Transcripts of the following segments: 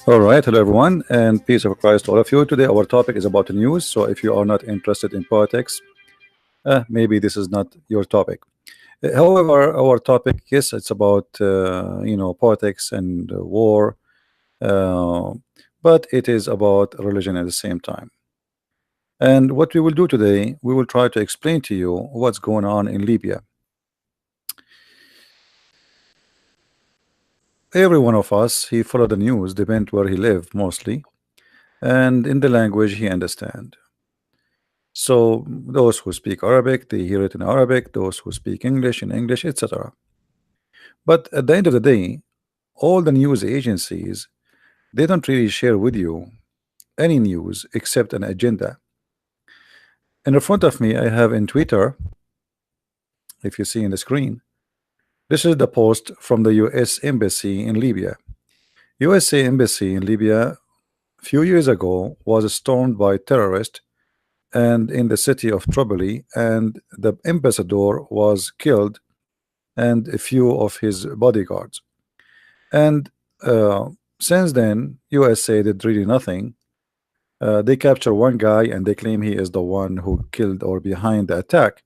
All right, hello everyone, and peace of Christ to all of you. Today, our topic is about the news. So, if you are not interested in politics, maybe this is not your topic. However, our topic, yes, it's about politics and war, uh, but it is about religion at the same time. And what we will do today, we will try to explain to you what's going on in Libya. Every one of us, he follow the news, depend where he live mostly, and in the language he understand. So those who speak Arabic, they hear it in Arabic, those who speak English in English, etc. But at the end of the day, all the news agencies, they don't really share with you any news except an agenda. And in front of me, I have in Twitter, if you see in the screen, this is the post from the US Embassy in Libya. USA Embassy in Libya a few years ago was stormed by terrorists and in the city of Tripoli, and the ambassador was killed and a few of his bodyguards. And since then, USA did really nothing. They capture one guy and they claim he is the one who killed or behind the attack,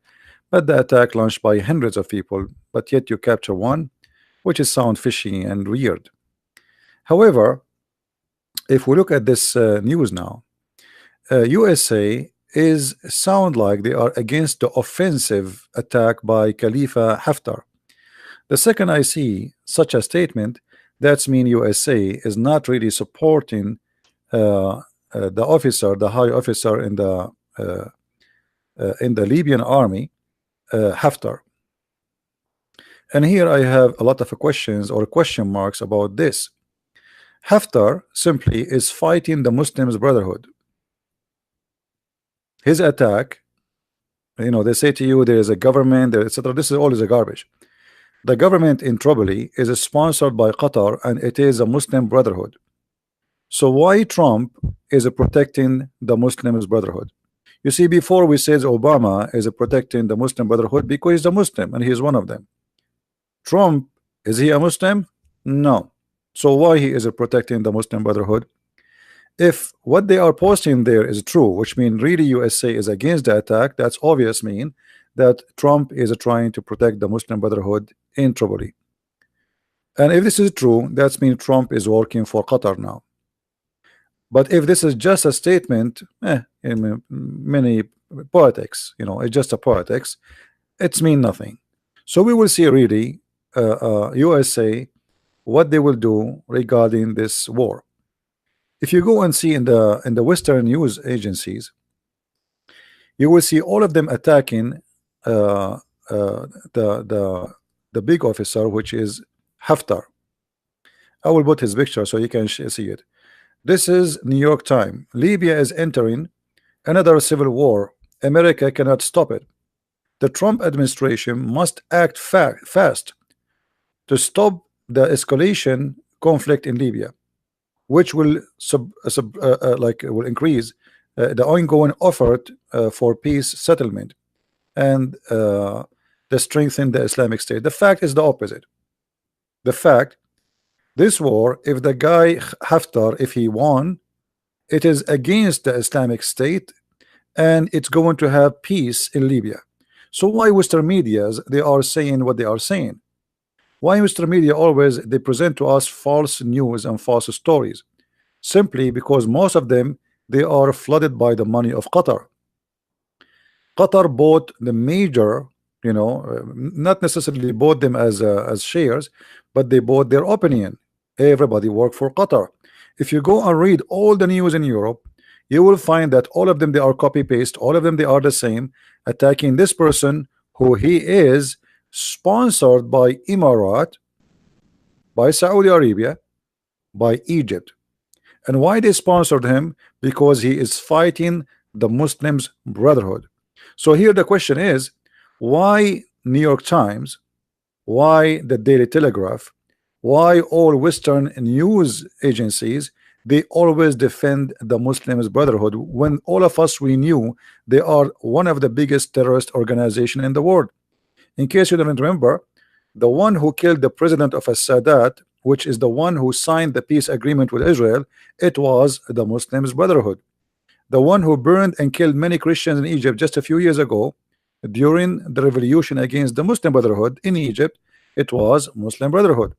but the attack launched by hundreds of people, but yet you capture one, which is sound fishy and weird. However, if we look at this news now, USA is sound like they are against the offensive attack by Khalifa Haftar. The second I see such a statement, that's mean USA is not really supporting the officer, the high officer in the Libyan army, Haftar. And here I have a lot of questions or question marks about this. Haftar simply is fighting the Muslims Brotherhood. His attack, they say to you there is a government, etc. This is all is a garbage. The government in Tripoli is sponsored by Qatar and it is a Muslim Brotherhood. So why Trump is protecting the Muslims Brotherhood? You see, before we said Obama is protecting the Muslim Brotherhood because he's a Muslim and he is one of them. Trump, is he a Muslim? No. So why he is protecting the Muslim Brotherhood? If what they are posting there is true, which means really USA is against the attack, that's obvious mean that Trump is trying to protect the Muslim Brotherhood in Tripoli. And if this is true, that means Trump is working for Qatar now. But if this is just a statement, in many politics, it's just a politics, it's mean nothing. So we will see really USA what they will do regarding this war. If you go and see in the Western news agencies, you will see all of them attacking the big officer, which is Haftar. I will put his picture so you can see it. This is New York Times. Libya is entering another civil war. America cannot stop it. The Trump administration must act fast to stop the escalation conflict in Libya, which will will increase the ongoing effort for peace settlement and the strengthen the Islamic State. The fact is the opposite. The fact, this war, if the guy Haftar, if he won, it is against the Islamic State and it's going to have peace in Libya. So why Western medias they are saying what they are saying? Why Western media always they present to us false news and false stories? Simply because most of them they are flooded by the money of Qatar. Qatar bought the major, not necessarily bought them as shares, but they bought their opinion. Everybody work for Qatar. If you go and read all the news in Europe, you will find that all of them they are copy paste, all of them they are the same, attacking this person who he is sponsored by Emirat, by Saudi Arabia, by Egypt. And why they sponsored him? Because he is fighting the Muslims Brotherhood. So here the question is, why New York Times, why the Daily Telegraph, why all Western news agencies they always defend the Muslims Brotherhood when all of us we knew they are one of the biggest terrorist organization in the world? In case you don't remember, the one who killed the president of Sadat which is the one who signed the peace agreement with Israel, it was the Muslims Brotherhood. The one who burned and killed many Christians in Egypt just a few years ago during the revolution against the Muslim Brotherhood in Egypt, it was Muslim Brotherhood.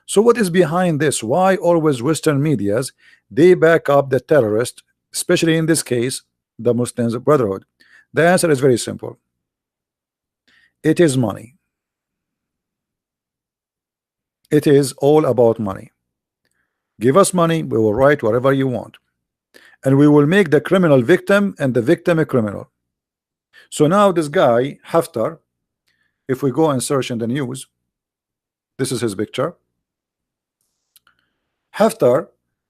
So what is behind this? Why always Western medias, they back up the terrorist, especially in this case the Muslims Brotherhood? The answer is very simple. It is money. It is all about money. Give us money, we will write whatever you want, and we will make the criminal victim and the victim a criminal. So now this guy Haftar, if we go and search in the news, this is his picture. Haftar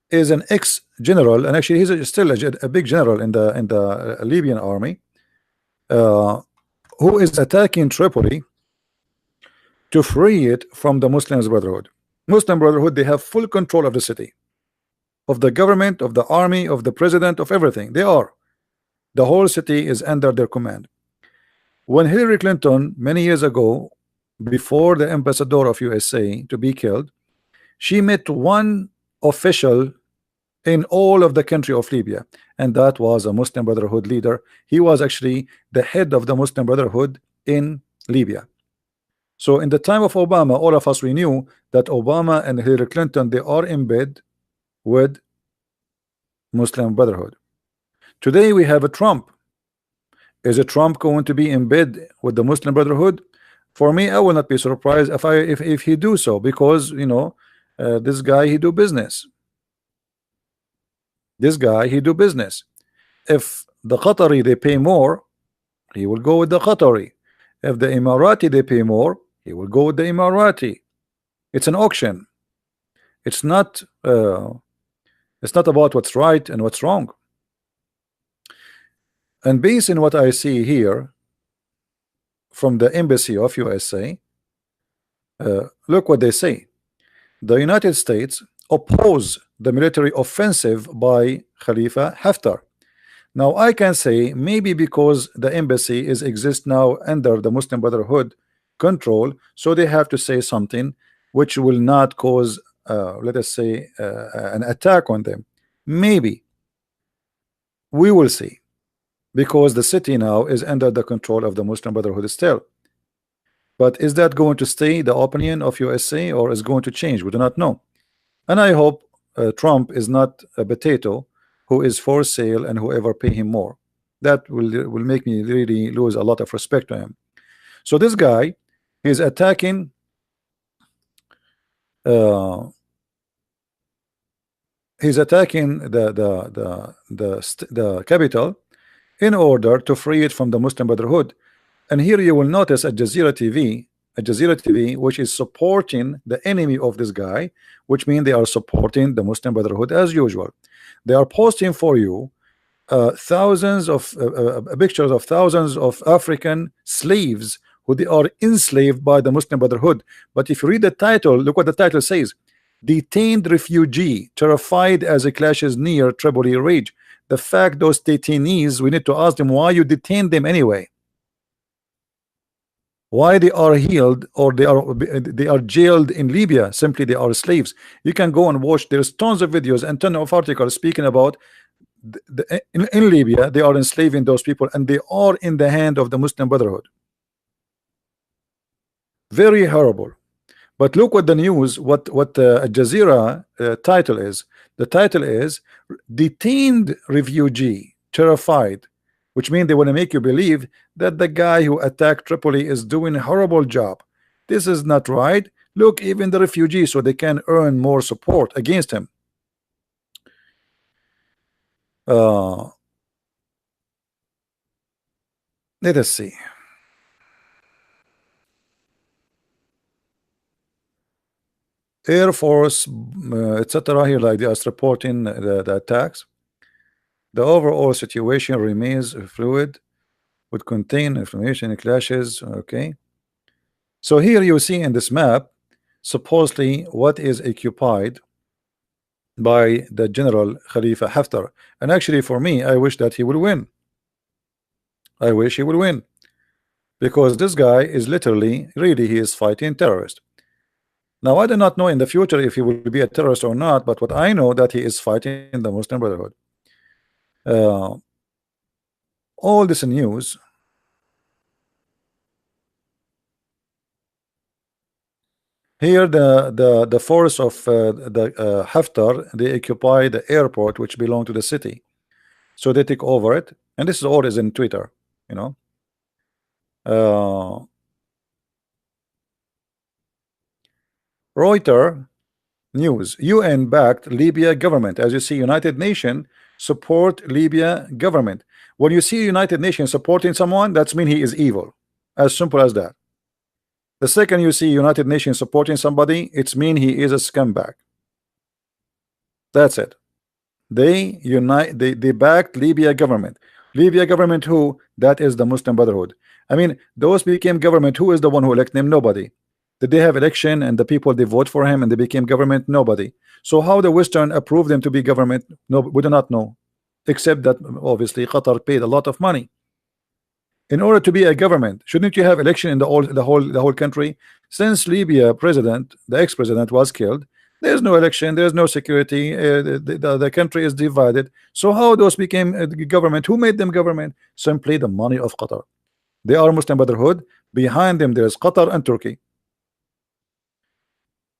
is an ex-general, and actually he's still a big general in the Libyan army, who is attacking Tripoli to free it from the Muslims Brotherhood. Muslim Brotherhood, they have full control of the city, of the government, of the army, of the president, of everything. They are. The whole city is under their command. When Hillary Clinton, many years ago, before the ambassador of USA to be killed, she met one official in all of the country of Libya, and that was a Muslim Brotherhood leader. He was actually the head of the Muslim Brotherhood in Libya. So in the time of Obama, all of us, we knew that Obama and Hillary Clinton, they are in bed with Muslim Brotherhood. Today we have a Trump. Is a Trump going to be in bed with the Muslim Brotherhood? For me, I will not be surprised if he do so, because you know, this guy, he do business. This guy, he do business. If the Qatari they pay more, he will go with the Qatari. If the Emirati they pay more, he will go with the Emirati. It's an auction. It's not about what's right and what's wrong. And based on what I see here from the embassy of USA, look what they say. The United States oppose the military offensive by Khalifa Haftar. Now I can say maybe because the embassy exists now under the Muslim Brotherhood control, so they have to say something which will not cause let us say an attack on them. Maybe we will see, because the city now is under the control of the Muslim Brotherhood still. But is that going to stay the opinion of USA, or is going to change? We do not know. And I hope Trump is not a potato who is for sale and whoever pay him more. That will make me really lose a lot of respect to him. So this guy is attacking the capital in order to free it from the Muslim Brotherhood. And here you will notice Al Jazeera TV, which is supporting the enemy of this guy, which means they are supporting the Muslim Brotherhood as usual. They are posting for you thousands of pictures of thousands of African slaves who they are enslaved by the Muslim Brotherhood. But if you read the title, look what the title says: detained refugee terrified as he clashes near Tripoli rage. The fact those detainees, we need to ask them why you detain them anyway. Why they are healed, or they are jailed in Libya? Simply they are slaves. You can go and watch. There's tons of videos and tons of articles speaking about in Libya they are enslaving those people, and they are in the hand of the Muslim Brotherhood. Very horrible. But look what the news, what Al Jazeera title is. The title is detained refugee terrified, which means they want to make you believe that the guy who attacked Tripoli is doing a horrible job. This is not right. Look, even the refugees, so they can earn more support against him. Let us see. Air Force, etc. Here, like they are reporting the attacks. The overall situation remains fluid, would contain information and clashes. Okay. So here you see in this map, supposedly what is occupied by the General Khalifa Haftar. And actually, for me, I wish that he will win. I wish he will win, because this guy is literally, really, he is fighting terrorists. Now I do not know in the future if he will be a terrorist or not, but what I know that he is fighting the Muslim Brotherhood. Uh, all this news. Here, the force of the Haftar, they occupy the airport which belong to the city, so they take over it, and this is all is in Twitter, you know. Uh, Reuters news: UN backed Libya government. As you see, United Nations support Libya government. When you see United Nations supporting someone, that's mean he is evil. As simple as that. The second you see United Nations supporting somebody, it's mean he is a scumbag. That's it. They backed Libya government. Libya government who? That is the Muslim Brotherhood. I mean, those became government. Who is the one who elected them? Nobody. Did they have election and the people they vote for him and they became government? Nobody. So how the Western approved them to be government? No, we do not know. Except that obviously Qatar paid a lot of money. In order to be a government, shouldn't you have election in the whole country? Since Libya president, the ex-president was killed, there's no election, there's no security, the country is divided. So how those became government? Who made them government? Simply the money of Qatar. They are Muslim Brotherhood. Behind them there is Qatar and Turkey.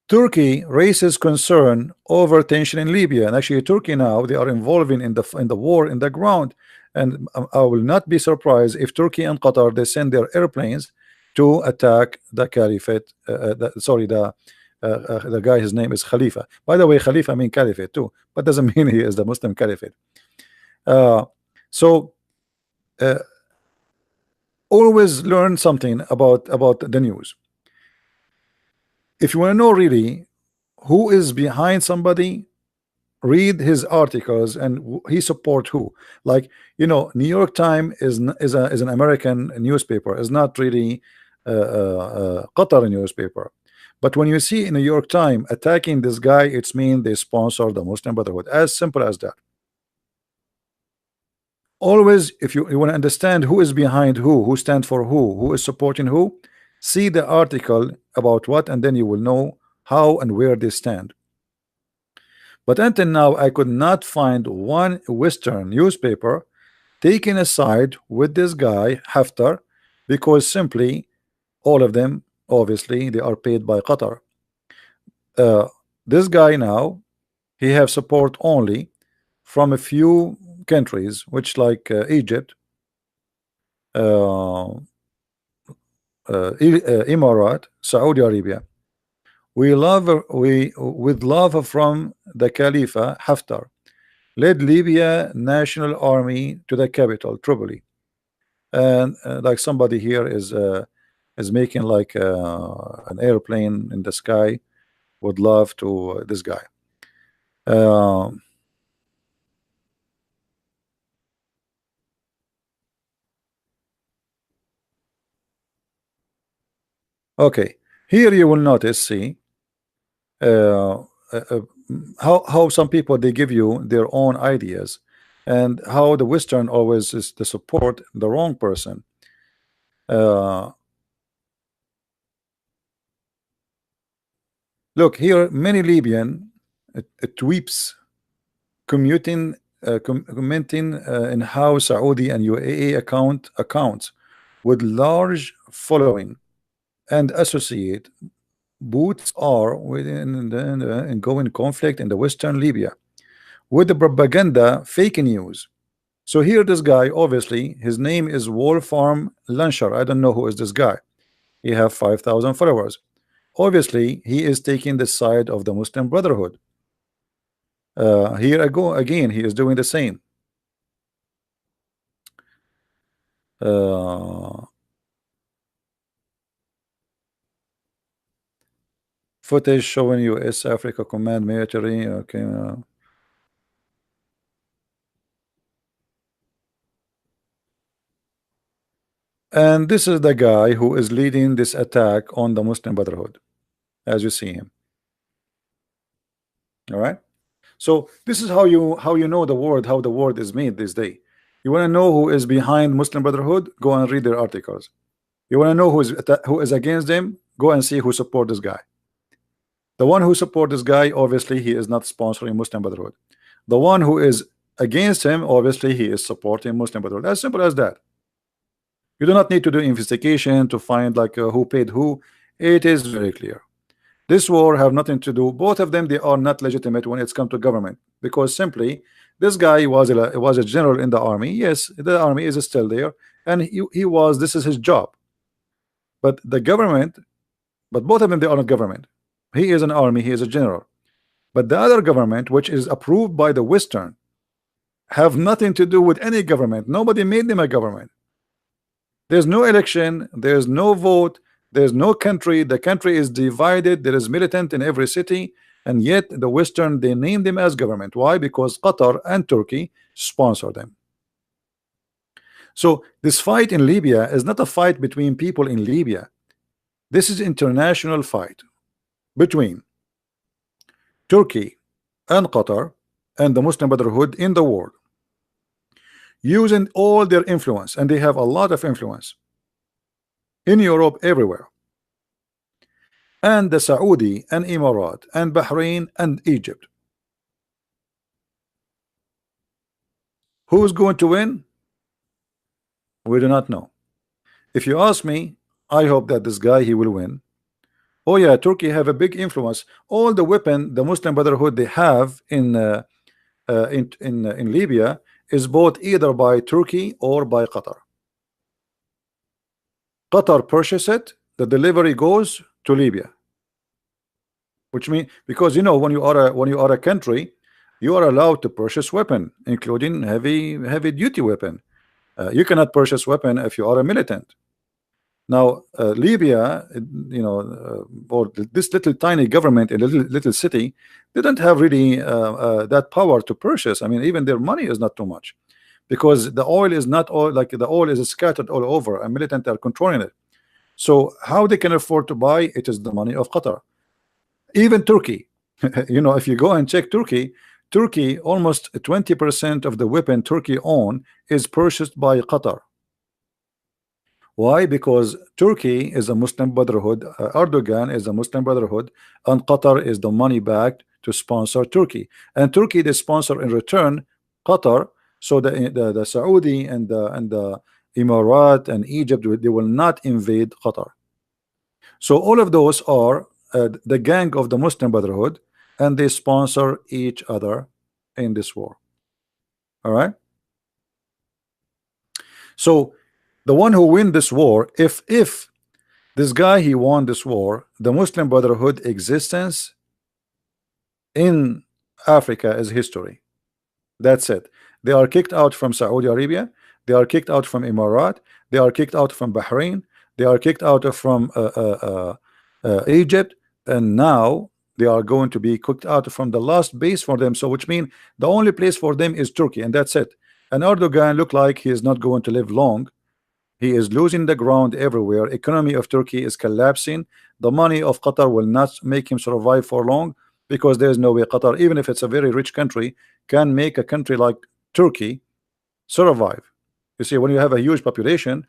Turkey raises concern over tension in Libya, and actually Turkey now they are involving in the war in the ground, and I will not be surprised if Turkey and Qatar they send their airplanes to attack the caliphate. The guy, his name is Khalifa. By the way, Khalifa mean caliphate too, but doesn't mean he is the Muslim caliphate. Uh, so always learn something about the news. If you want to know really who is behind somebody, read his articles and he support who. Like, you know, New York Times is an American newspaper, is not really Qatar newspaper. But when you see in New York Times attacking this guy, it's mean they sponsor the Muslim Brotherhood. As simple as that. Always, if you want to understand who is behind who stands for who is supporting who, see the article about what, and then you will know how and where they stand. But until now, I could not find one Western newspaper taking a side with this guy Haftar, because simply all of them, obviously, they are paid by Qatar. This guy now, he have support only from a few countries, which like Egypt, Emirat, Saudi Arabia. We with love from the Khalifa Haftar led Libya National Army to the capital Tripoli, and like somebody here is making like an airplane in the sky. Would love to this guy. Okay, here you will notice, see, uh, uh, how some people they give you their own ideas, and how the Western always is to support the wrong person. Look here, many Libyan tweets commenting in how Saudi and UAE accounts with large following and associate boots are within the ongoing conflict in the Western Libya with the propaganda fake news. So here this guy, obviously his name is Wolfram Lanscher. I don't know who is this guy. He have 5,000 followers. Obviously he is taking the side of the Muslim Brotherhood. Here I go again, he is doing the same. Footage showing US Africa Command military. Okay. And this is the guy who is leading this attack on the Muslim Brotherhood, as you see him. All right. So this is how you know the word, how the word is made this day. You want to know who is behind Muslim Brotherhood? Go and read their articles. You want to know who is against them? Go and see who support this guy. The one who support this guy, obviously he is not sponsoring Muslim Brotherhood. The one who is against him, obviously he is supporting Muslim Brotherhood. As simple as that. You do not need to do investigation to find like who paid who. It is very clear. This war have nothing to do. Both of them, they are not legitimate when it's come to government, because simply this guy was a general in the army. Yes, the army is still there, and he was, this is his job. But the government, but both of them, they are not government. He is an army, he is a general. But the other government, which is approved by the Western, have nothing to do with any government. Nobody made them a government. There's no election, there's no vote, there's no country. The country is divided. There is militant in every city, and yet the Western, they name them as government. Why? Because Qatar and Turkey sponsor them. So this fight in Libya is not a fight between people in Libya. This is international fight between Turkey and Qatar and the Muslim Brotherhood in the world, using all their influence, and they have a lot of influence in Europe, everywhere, and the Saudi and Emirat and Bahrain and Egypt. Who's going to win? We do not know. If you ask me, I hope that this guy, he will win. Oh yeah, Turkey have a big influence. All the weapon the Muslim Brotherhood they have in Libya is bought either by Turkey or by Qatar. Qatar purchase it, the delivery goes to Libya, which means, because you know, when you are a country, you are allowed to purchase weapon, including heavy duty weapon. You cannot purchase weapon if you are a militant. Now Libya, you know, or this little tiny government in a little city, they don't have really that power to purchase. I mean, even their money is not too much, because the oil is not all, like the oil is scattered all over, and militant are controlling it. So how they can afford to buy? It is the money of Qatar. Even Turkey, you know, if you go and check Turkey, almost 20% of the weapon Turkey own is purchased by Qatar. Why? Because Turkey is a Muslim Brotherhood, Erdogan is a Muslim Brotherhood, and Qatar is the money backed to sponsor Turkey, and Turkey they sponsor in return Qatar. So the Saudi and the Emirat and Egypt, they will not invade Qatar. So all of those are the gang of the Muslim Brotherhood, and they sponsor each other in this war. All right. So the one who win this war, if this guy he won this war, the Muslim Brotherhood existence in Africa is history. That's it. They are kicked out from Saudi Arabia, they are kicked out from Emirat, they are kicked out from Bahrain, they are kicked out from Egypt, and now they are going to be kicked out from the last base for them. So which means the only place for them is Turkey, and that's it. And Erdogan look like he is not going to live long. He is losing the ground everywhere. Economy of Turkey is collapsing. The money of Qatar will not make him survive for long, because there is no way Qatar, even if it's a very rich country, can make a country like Turkey survive. You see, when you have a huge population,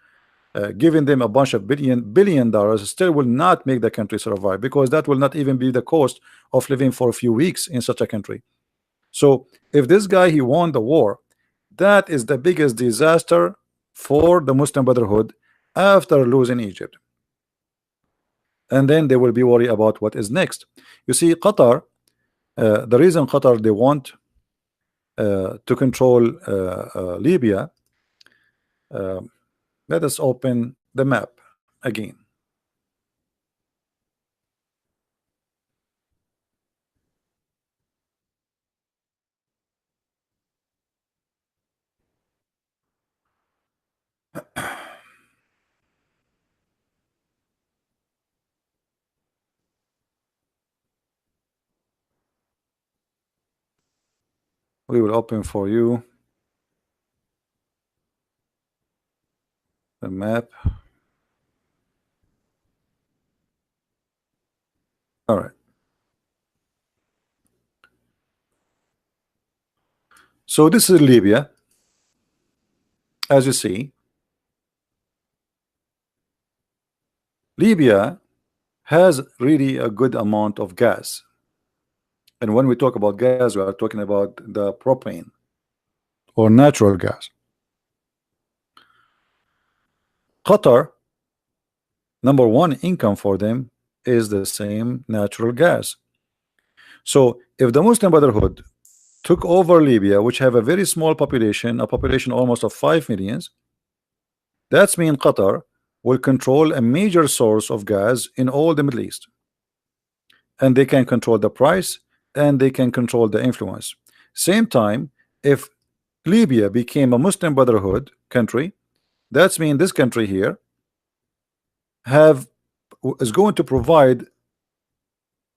giving them a bunch of billion dollars still will not make the country survive, because that will not even be the cost of living for a few weeks in such a country. So if this guy he won the war, that is the biggest disaster for the Muslim Brotherhood after losing Egypt. And then they will be worried about what is next. You see, Qatar, the reason Qatar they want to control Libya, let us open the map again. We will open for you the map. All right. So this is Libya. As you see, Libya has really a good amount of gas. And when we talk about gas, we are talking about the propane or natural gas. Qatar, number one income for them is the same natural gas. So if the Muslim Brotherhood took over Libya, which have a very small population, a population almost of 5 millions, that's mean Qatar will control a major source of gas in all the Middle East. And they can control the price and they can control the influence. Same time, if Libya became a Muslim Brotherhood country, that's mean this country here is going to provide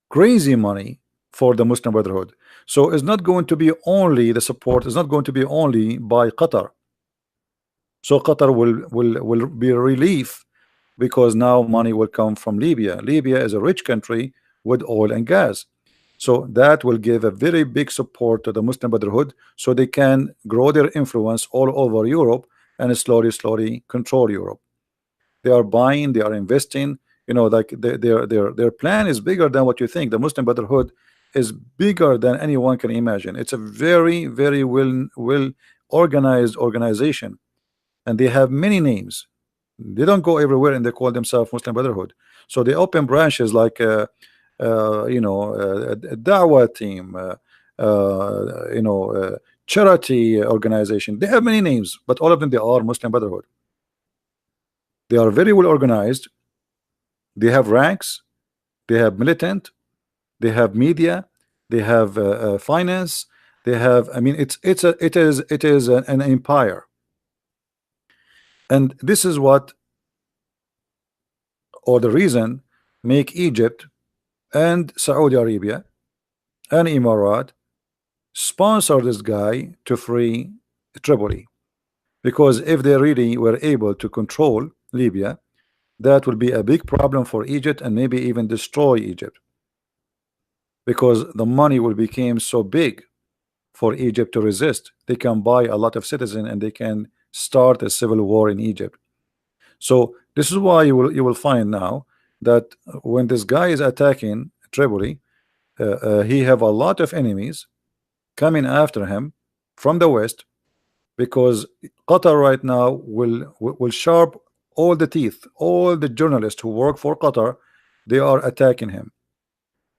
crazy money for the Muslim Brotherhood. So it's not going to be only the support is not going to be only by Qatar. So Qatar will be a relief because now money will come from Libya. Libya is a rich country with oil and gas. So that will give a very big support to the Muslim Brotherhood so they can grow their influence all over Europe and slowly control Europe. They are buying, they are investing, you know, like their plan is bigger than what you think. The Muslim Brotherhood is bigger than anyone can imagine. It's a very well organized organization, and they have many names. They don't go everywhere and they call themselves Muslim Brotherhood. So they open branches like a da'wah team, charity organization. They have many names, but all of them they are Muslim Brotherhood. They are very well organized. They have ranks, they have militant, they have media, they have finance, they have, I mean, it is an empire. And this is what, or the reason, make Egypt and Saudi Arabia and Emirat sponsor this guy to free Tripoli, because if they really were able to control Libya, that will be a big problem for Egypt and maybe even destroy Egypt, because the money will become so big for Egypt to resist. They can buy a lot of citizens and they can start a civil war in Egypt. So this is why you will find now that when this guy is attacking Tripoli, he have a lot of enemies coming after him from the West, because Qatar right now will sharp all the teeth. All the journalists who work for Qatar, they are attacking him.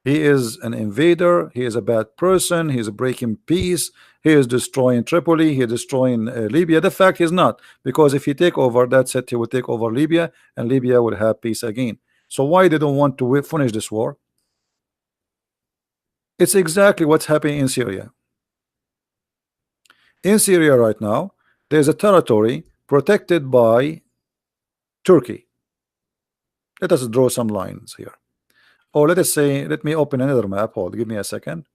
He is an invader, he is a bad person, he is breaking peace, he is destroying Tripoli, he is destroying Libya. The fact is not, because if he take over, that's it, he will take over Libya and Libya will have peace again. So why they don't want to finish this war? It's exactly what's happening in Syria. In Syria right now, there's a territory protected by Turkey. Let us draw some lines here. Or let us say, let me open another map. Hold, give me a second.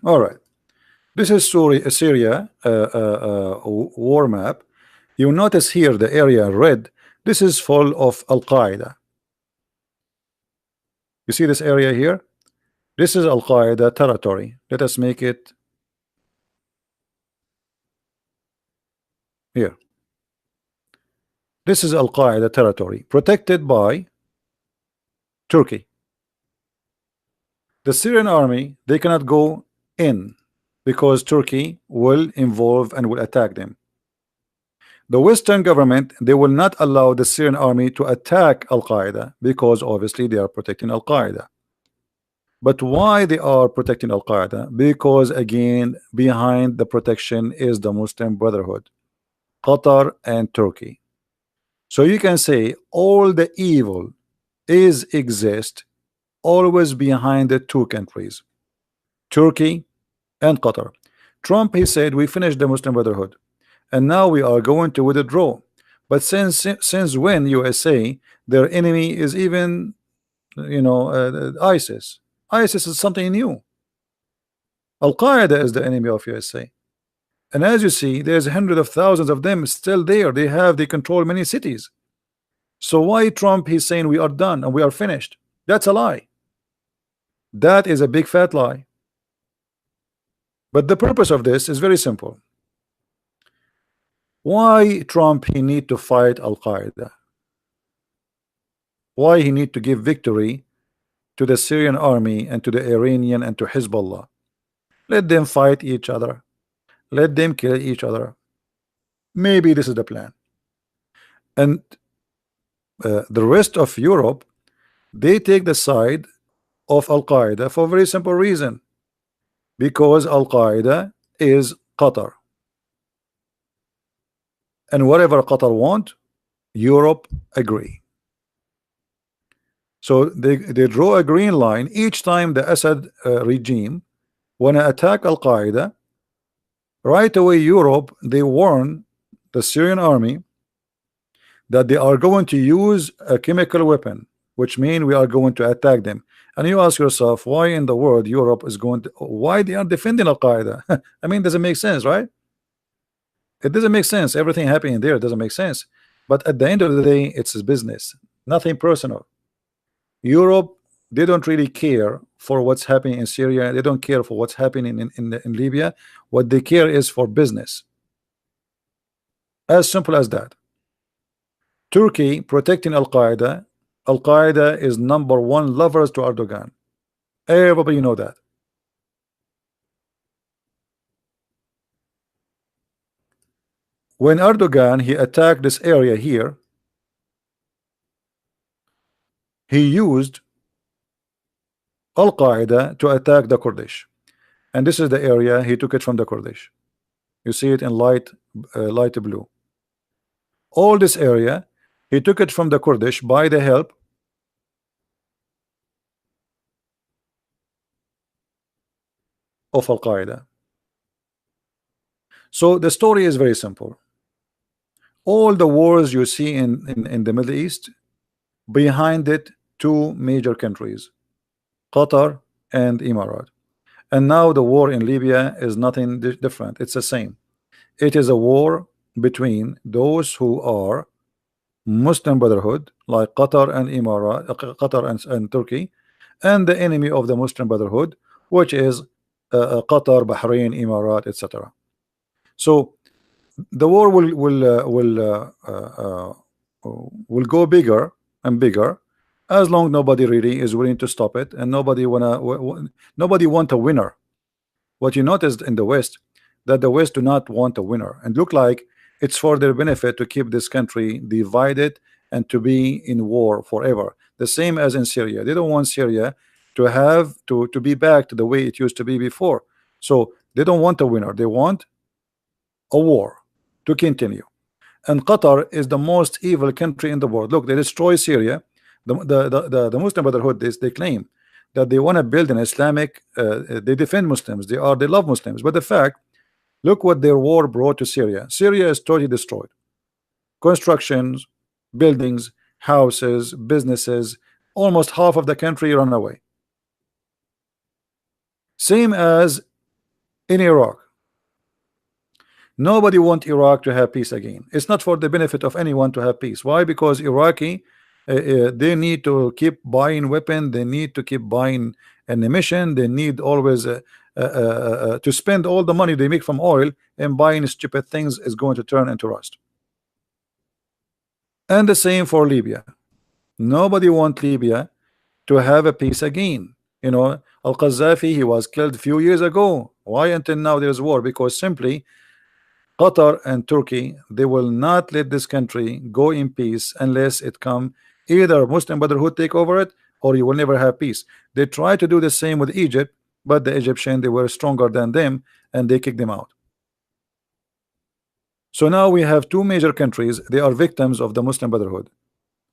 All right. This is Syria war map. You notice here the area red. This is full of Al-Qaeda. You see this area here? This is Al-Qaeda territory. Let us make it here. This is Al-Qaeda territory protected by Turkey. The Syrian army, they cannot go in because Turkey will involve and will attack them. The Western government, they will not allow the Syrian army to attack Al-Qaeda because obviously they are protecting Al-Qaeda. But why they are protecting Al-Qaeda? Because again, behind the protection is the Muslim Brotherhood, Qatar and Turkey. So you can say all the evil exists always behind the two countries, Turkey and Qatar. Trump, he said, we finished the Muslim Brotherhood and now we are going to withdraw. But since when USA, their enemy is even, ISIS. ISIS is something new. Al-Qaeda is the enemy of USA. And as you see, there's hundreds of thousands of them still there. They control many cities. So why Trump he's saying we are done and we are finished? That's a lie. That is a big fat lie. But the purpose of this is very simple. Why Trump he need to fight Al-Qaeda? Why he need to give victory to the Syrian army and to the Iranian and to Hezbollah? Let them fight each other. Let them kill each other. Maybe this is the plan. And the rest of Europe, they take the side of Al-Qaeda for a very simple reason. Because Al-Qaeda is Qatar. And whatever Qatar want, Europe agree. So they draw a green line each time the Assad regime want to attack Al-Qaeda. Right away Europe, they warn the Syrian army that they are going to use a chemical weapon, which means we are going to attack them. And you ask yourself, why in the world Europe is going to, why they are defending Al-Qaeda? I mean, doesn't make sense, right? It doesn't make sense. Everything happening there doesn't make sense. But at the end of the day, it's his business, nothing personal. Europe, they don't really care for what's happening in Syria. They don't care for what's happening in Libya. What they care is for business. As simple as that. Turkey protecting Al-Qaeda. Al-Qaeda is #1 lovers to Erdogan. Everybody know that. When Erdogan he attacked this area here, he used Al-Qaeda to attack the Kurdish, and this is the area he took it from the Kurdish. You see it in light blue. All this area he took it from the Kurdish by the help of Al-Qaeda. So the story is very simple. All the wars you see in the Middle East, behind it two major countries, Qatar and Emirates. And now the war in Libya is nothing different. It's the same. It is a war between those who are Muslim Brotherhood like Qatar and Emirates, Qatar and Turkey, and the enemy of the Muslim Brotherhood, which is Qatar, Bahrain, Emirates, etc. So the war will go bigger and bigger as long nobody really is willing to stop it, and nobody want a winner. What you noticed in the West, that the West do not want a winner, and look like it's for their benefit to keep this country divided and to be in war forever. The same as in Syria. They don't want Syria to have to be back to the way it used to be before. So they don't want a winner. They want a war to continue. And Qatar is the most evil country in the world. Look, they destroy Syria. The Muslim Brotherhood, they claim that they want to build an Islamic, they defend Muslims, they love Muslims, but the fact, look what their war brought to Syria. Syria is totally destroyed. Constructions, buildings, houses, businesses, almost half of the country run away. Same as in Iraq. Nobody wants Iraq to have peace again. It's not for the benefit of anyone to have peace. Why? Because Iraqi, they need to keep buying weapons, they need to keep buying ammunition, they need always to spend all the money they make from oil, and buying stupid things is going to turn into rust. And the same for Libya. Nobody wants Libya to have a peace again. You know, Al-Qaddafi, he was killed a few years ago. Why until now there's war? Because simply Qatar and Turkey, they will not let this country go in peace unless it come either Muslim Brotherhood take over it, or you will never have peace. They try to do the same with Egypt, but the Egyptian, they were stronger than them and they kicked them out. So now we have two major countries, they are victims of the Muslim Brotherhood,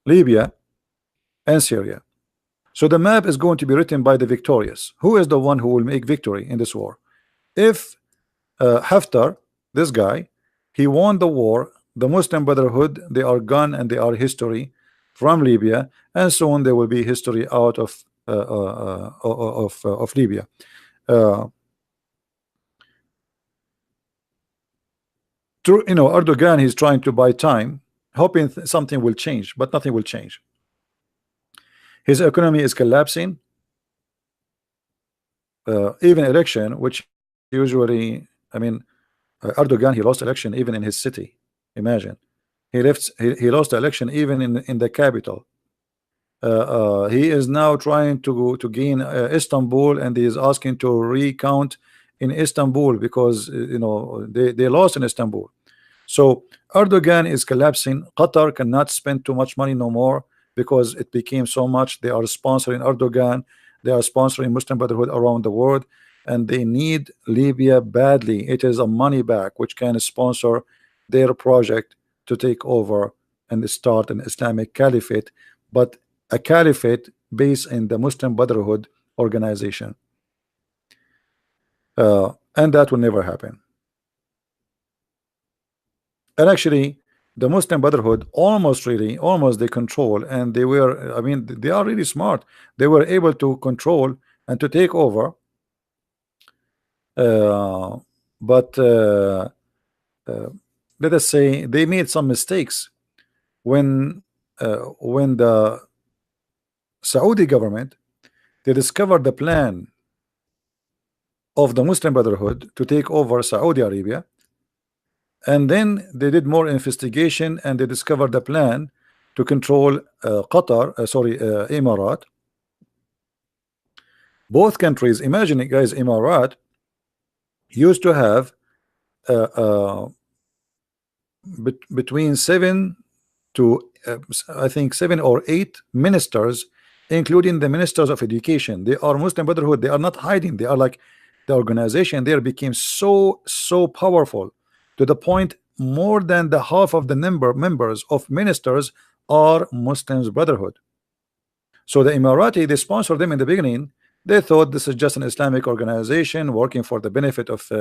Libya and Syria. So the map is going to be written by the victorious. Who is the one who will make victory in this war? If Haftar, this guy, he won the war, the Muslim Brotherhood, they are gone and they are history from Libya, and soon there will be history out of Libya. True, Erdogan, he's trying to buy time, hoping something will change, but nothing will change. His economy is collapsing. Even election, which usually, Erdogan, he lost election even in his city. Imagine, he lost the election even in the capital. He is now trying to gain Istanbul, and he is asking to recount in Istanbul because they lost in Istanbul. So Erdogan is collapsing. Qatar cannot spend too much money no more because it became so much. They are sponsoring Erdogan. They are sponsoring Muslim Brotherhood around the world, and they need Libya badly. It is a money back which can sponsor their project to take over and start an Islamic caliphate, but a caliphate based in the Muslim Brotherhood organization. And that will never happen. And actually, the Muslim Brotherhood almost they control, and they were, they are really smart. They were able to control and to take over, but let us say they made some mistakes when the Saudi government, they discovered the plan of the Muslim Brotherhood to take over Saudi Arabia, and then they did more investigation and they discovered the plan to control Emirat. Both countries, imagine it, guys, Emirat used to have uh, uh, between 7 to I think 7 or 8 ministers, including the ministers of education. They are Muslim Brotherhood. They are not hiding. They are like the organization there became so powerful to the point more than the half of the members of ministers are Muslims Brotherhood. So the Emirati, they sponsored them in the beginning. They thought this is just an Islamic organization working for the benefit of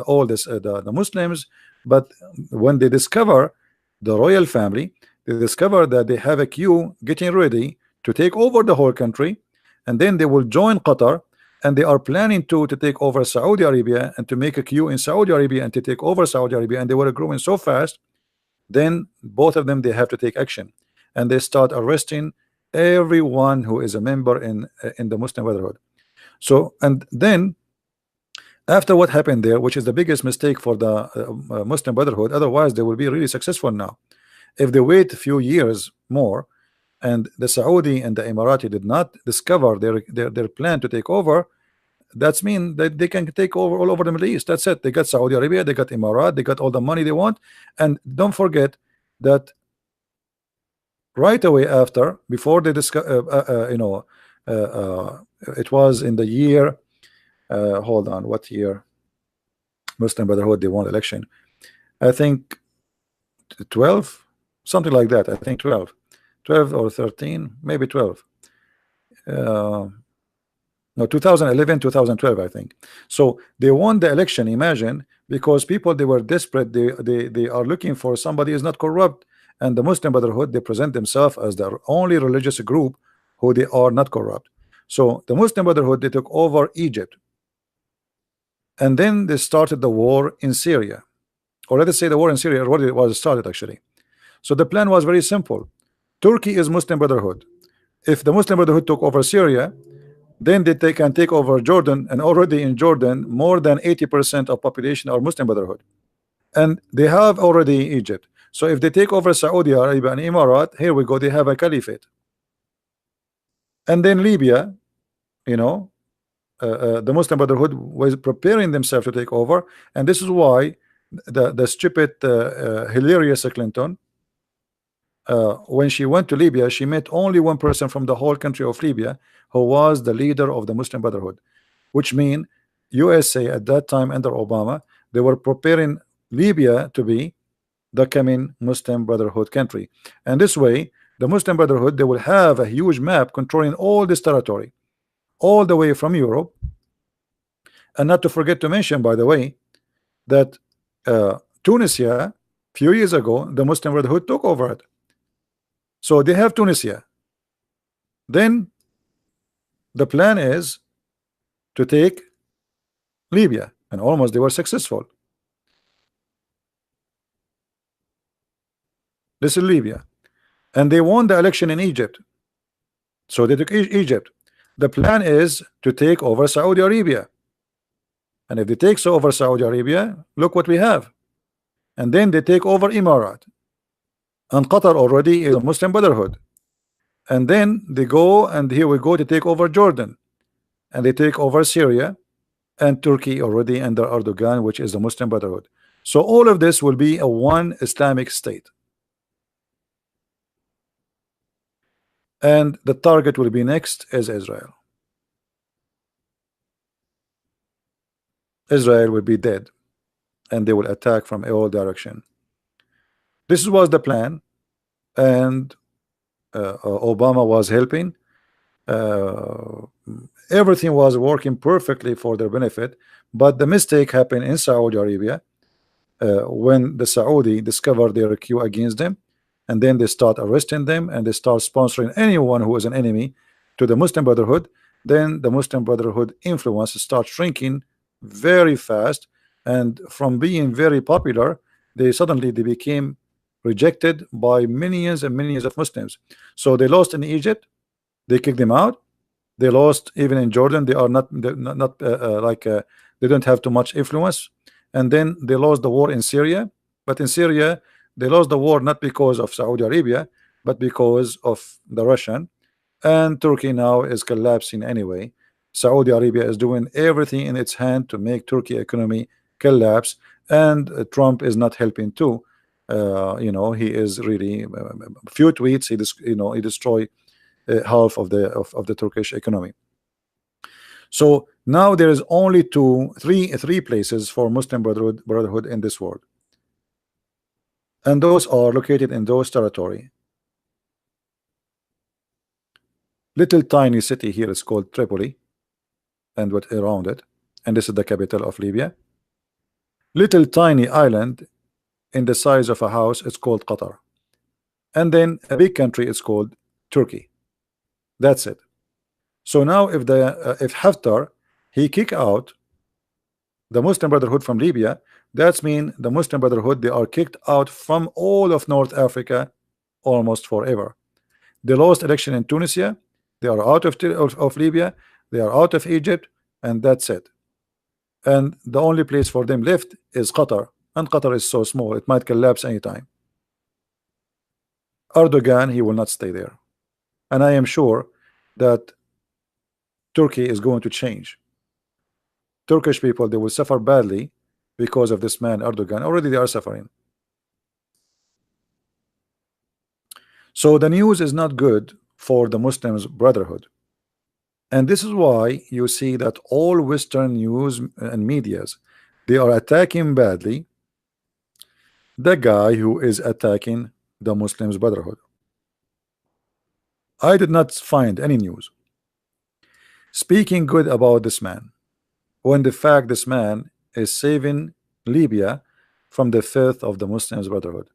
all the Muslims. But when they discover the royal family, they discover that they have a queue getting ready to take over the whole country, and then they will join Qatar, and they are planning to take over Saudi Arabia and to make a queue in Saudi Arabia and to take over Saudi Arabia, and they were growing so fast. Then both of them, they have to take action, and they start arresting everyone who is a member in the Muslim Brotherhood. So, and then after what happened there, which is the biggest mistake for the Muslim Brotherhood, otherwise they will be really successful now. If they wait a few years more, and the Saudi and the Emirati did not discover their plan to take over, that's mean that they can take over all over the Middle East. That's it. They got Saudi Arabia, they got Emirat, they got all the money they want. And don't forget that right away after, before they discover, it was in the year, hold on, what year? Muslim Brotherhood, they won election. I think 12, something like that. I think 12 or 13, maybe 12. No, 2011, 2012, I think. So they won the election, imagine, because people, they were desperate. They are looking for somebody who is not corrupt. And the Muslim Brotherhood, they present themselves as the only religious group who they are not corrupt. So the Muslim Brotherhood, they took over Egypt. And then they started the war in Syria. Or let us say the war in Syria already was started, actually. So the plan was very simple. Turkey is Muslim Brotherhood. If the Muslim Brotherhood took over Syria, then they can take over Jordan, and already in Jordan more than 80% of population are Muslim Brotherhood, and they have already Egypt. So if they take over Saudi Arabia and Emirat, here we go, they have a caliphate. And then Libya, the Muslim Brotherhood was preparing themselves to take over, and this is why the stupid hilarious Clinton, when she went to Libya, she met only one person from the whole country of Libya who was the leader of the Muslim Brotherhood, which means USA at that time under Obama, they were preparing Libya to be the coming Muslim Brotherhood country. And this way, the Muslim Brotherhood, they will have a huge map controlling all this territory, all the way from Europe. And not to forget to mention, by the way, that Tunisia, few years ago, the Muslim Brotherhood took over it. So they have Tunisia. Then the plan is to take Libya, and almost they were successful. This is Libya, and they won the election in Egypt. So they took Egypt. The plan is to take over Saudi Arabia, and if they take over Saudi Arabia, look what we have. And then they take over Emirat, and Qatar already is a Muslim Brotherhood. And then they go, and here we go to take over Jordan, and they take over Syria, and Turkey already under Erdogan, which is the Muslim Brotherhood. So all of this will be a one Islamic state, and the target will be next is Israel. Israel will be dead, and they will attack from all direction. This was the plan, and Obama was helping. Everything was working perfectly for their benefit, but the mistake happened in Saudi Arabia when the Saudi discovered their queue against them, and then they start arresting them, and they start sponsoring anyone who is an enemy to the Muslim Brotherhood. Then the Muslim Brotherhood influence starts shrinking very fast, and from being very popular, they became rejected by millions and millions of Muslims. So they lost in Egypt, they kicked them out. They lost even in Jordan. They are not they don't have too much influence. And then they lost the war in Syria. But in Syria, they lost the war not because of Saudi Arabia, but because of the Russian. And Turkey now is collapsing anyway. Saudi Arabia is doing everything in its hand to make Turkey economy collapse, and Trump is not helping too. He is really a few tweets. He destroyed half of the Turkish economy. So now there is only three places for Muslim Brotherhood in this world, and those are located in those territory. Little tiny city here is called Tripoli, and what around it, and this is the capital of Libya. Little tiny island in the size of a house, it's called Qatar, and then a big country is called Turkey. That's it. So now if Haftar he kick out the Muslim Brotherhood from Libya, that's mean the Muslim Brotherhood, they are kicked out from all of North Africa almost forever. They lost election in Tunisia, they are out of Libya, they are out of Egypt, and that's it. And the only place for them left is Qatar, and Qatar is so small it might collapse anytime. Erdogan, he will not stay there, and I am sure that Turkey is going to change. Turkish people, they will suffer badly because of this man Erdogan. Already they are suffering. So the news is not good for the Muslims Brotherhood, and this is why you see that all Western news and medias, they are attacking badly the guy who is attacking the Muslims Brotherhood. I did not find any news speaking good about this man, when the fact this man is saving Libya from the filth of the Muslims Brotherhood.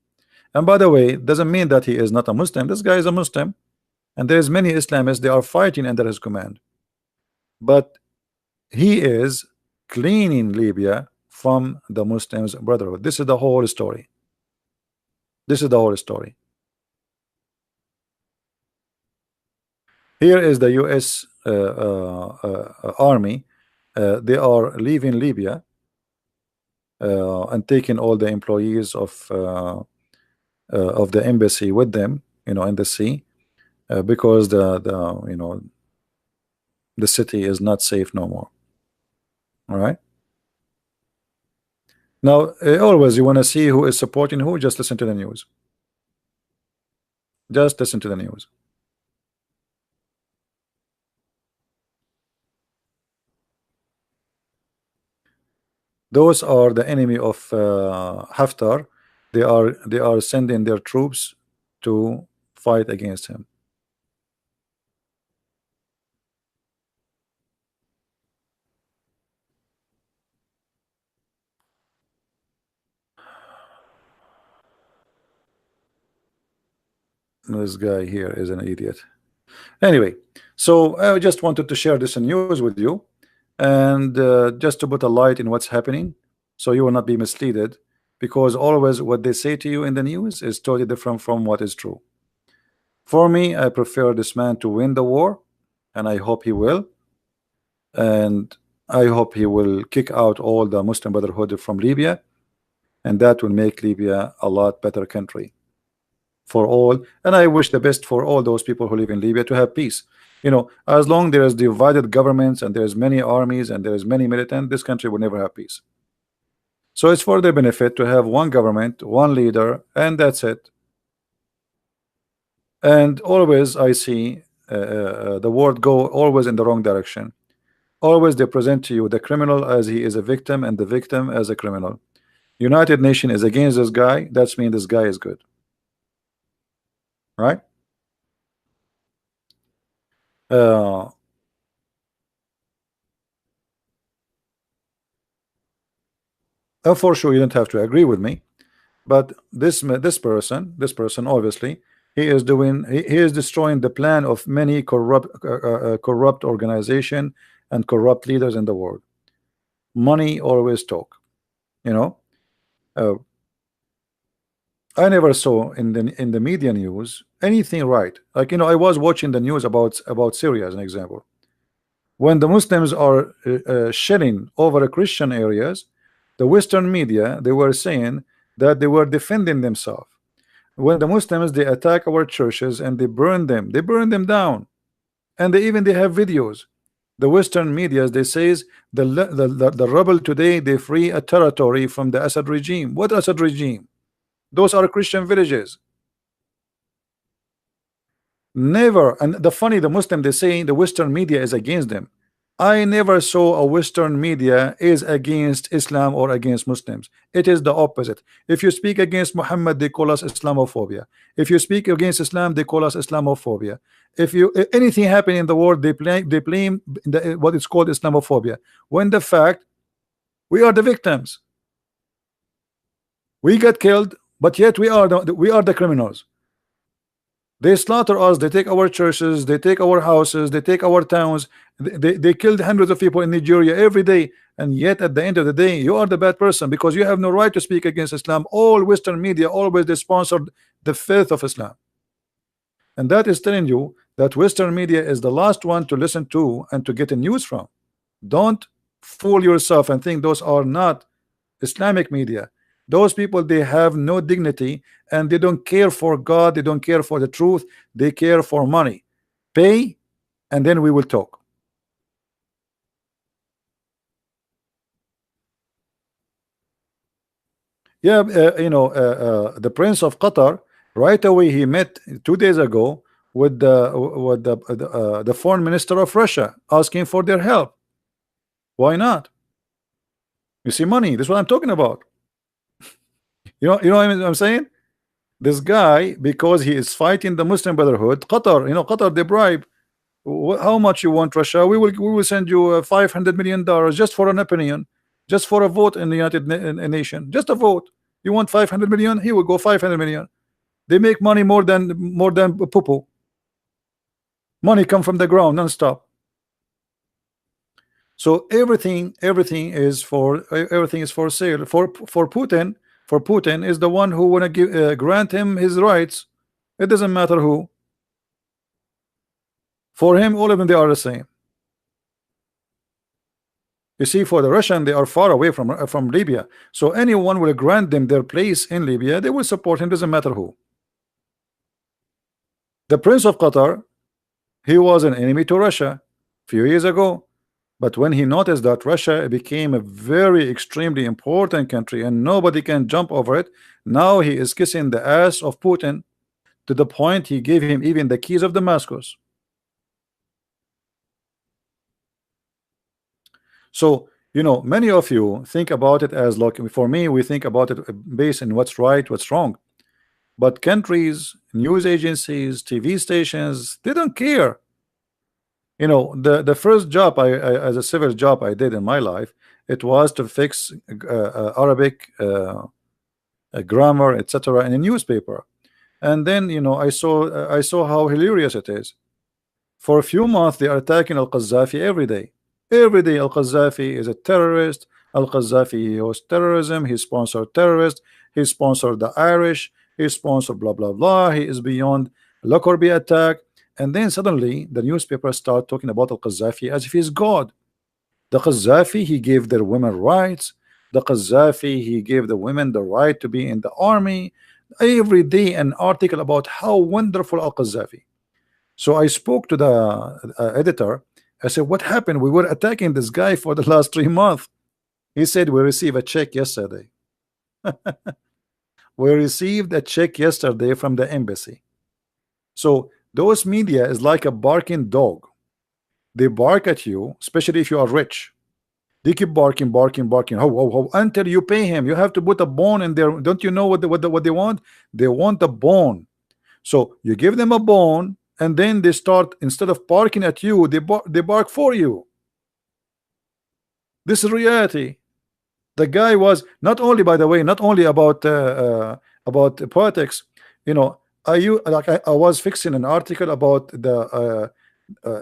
And by the way, it doesn't mean that he is not a Muslim. This guy is a Muslim, and there's many Islamists, they are fighting under his command, but he is cleaning Libya from the Muslims Brotherhood. This is the whole story. This is the whole story. Here is the US army. They are leaving Libya and taking all the employees of the embassy with them, in the sea, because the city is not safe no more. All right. Now, always you want to see who is supporting who, just listen to the news. Just listen to the news. Those are the enemy of Haftar. They are sending their troops to fight against him. This guy here is an idiot. Anyway, so I just wanted to share this news with you, and just to put a light in what's happening, so you will not be misled because always what they say to you in the news is totally different from what is true. For me, I prefer this man to win the war, and I hope he will. And I hope he will kick out all the Muslim Brotherhood from Libya, and that will make Libya a lot better country for all. And I wish the best for all those people who live in Libya to have peace. You know, as long there is divided governments and there's many armies and there's many militant, this country will never have peace. So it's for their benefit to have one government, one leader, and that's it. And always I see the world go always in the wrong direction. Always they present to you the criminal as he is a victim and the victim as a criminal. United Nations is against this guy, that's mean this guy is good, right? For sure you don't have to agree with me, but this person obviously he is destroying the plan of many corrupt organization and corrupt leaders in the world. Money always talk, you know. I never saw in the media news anything right. Like, you know, I was watching the news about Syria as an example. When the Muslims are shelling over Christian areas, the Western media, they were saying that they were defending themselves. When the Muslims, they attack our churches and they burn them down, and they have videos. The Western media, they says the rebel today, they free a territory from the Assad regime. What Assad regime? Those are Christian villages. Never. And the Muslim, they say the Western media is against them. I never saw a Western media is against Islam or against Muslims. It is the opposite. If you speak against Muhammad, they call us Islamophobia. If you speak against Islam, they call us Islamophobia. If anything happen in the world, they blame what is called Islamophobia. When the fact we are the victims, we got killed, but yet we are the criminals. They slaughter us, they take our churches, they take our houses, they take our towns, they killed hundreds of people in Nigeria every day, and yet at the end of the day you are the bad person because you have no right to speak against Islam. All Western media always they sponsored the faith of Islam, and that is telling you that Western media is the last one to listen to and to get a news from. Don't fool yourself and think those are not Islamic media. Those people, they have no dignity and they don't care for God, they don't care for the truth, they care for money. Pay and then we will talk. Yeah, the Prince of Qatar, right away he met 2 days ago with the foreign minister of Russia asking for their help. Why not? You see, money, this is what I'm talking about. You know what I'm saying? This guy, because he is fighting the Muslim Brotherhood, Qatar, Qatar, they bribe. How much you want, Russia? We will send you $500 million just for an opinion, just for a vote in the United Nations, just a vote. You want 500 million? He will go 500 million. They make money more than poo-poo. Money come from the ground non-stop. So everything is for sale for Putin. For Putin is the one who want to grant him his rights. It doesn't matter who. For him, all of them, they are the same. You see, for the Russian, they are far away from Libya. So anyone will grant them their place in Libya, they will support him, doesn't matter who. The Prince of Qatar, he was an enemy to Russia a few years ago. But when he noticed that Russia became a very extremely important country and nobody can jump over it, now he is kissing the ass of Putin to the point he gave him even the keys of Damascus. So, many of you think about it as like, for me, we think about it based on what's right, what's wrong. But countries, news agencies, TV stations, they don't care. The first job as a civil job I did in my life, it was to fix Arabic grammar, etc. in a newspaper. And then I saw how hilarious it is. For a few months they are attacking Al-Qaddafi every day. Every day Al-Qaddafi is a terrorist. Al-Qaddafi was terrorism, he sponsored terrorists, he sponsored the Irish, he sponsored blah blah blah, he is beyond Lockerbie attack. And then suddenly the newspapers start talking about Al-Qaddafi as if he's God. The Qaddafi, he gave their women rights. The Qaddafi, he gave the women the right to be in the army. Every day an article about how wonderful Al-Qaddafi. So I spoke to the editor. I said, what happened? We were attacking this guy for the last 3 months. He said, we received a check yesterday. We received a check yesterday from the embassy. So those media is like a barking dog. They bark at you, especially if you are rich. They keep barking, barking, barking, ho, ho, ho, until you pay him. You have to put a bone in there. Don't you know what they want? They want a bone. So you give them a bone, and then they start, instead of barking at you, they bark for you. This is reality. The guy was not only, by the way, not only about politics. You know, I was fixing an article about the